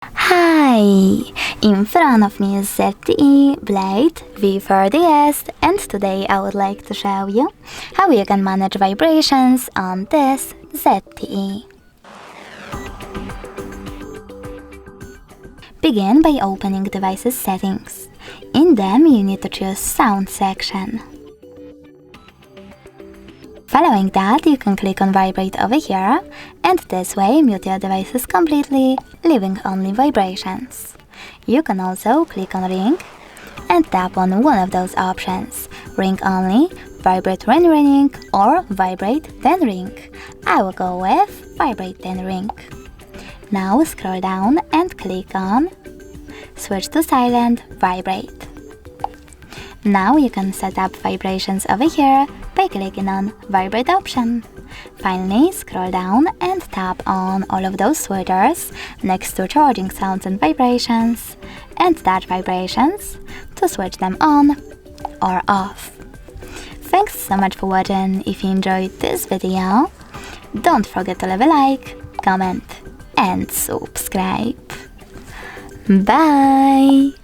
Hi! In front of me is ZTE Blade V40S, and today I would like to show you how you can manage vibrations on this ZTE. Begin by opening device's settings. In them you need to choose Sound section. Following that, you can click on Vibrate over here, and this way mute your devices completely, leaving only vibrations. You can also click on Ring and tap on one of those options: Ring only, Vibrate when ringing, or Vibrate then ring. I will go with Vibrate then ring. Now scroll down and click on Switch to Silent, Vibrate. Now you can set up vibrations over here by clicking on Vibrate option. Finally, scroll down and tap on all of those switchers next to charging sounds and vibrations, and touch vibrations to switch them on or off. Thanks so much for watching. If you enjoyed this video, don't forget to leave a like, comment and subscribe. Bye!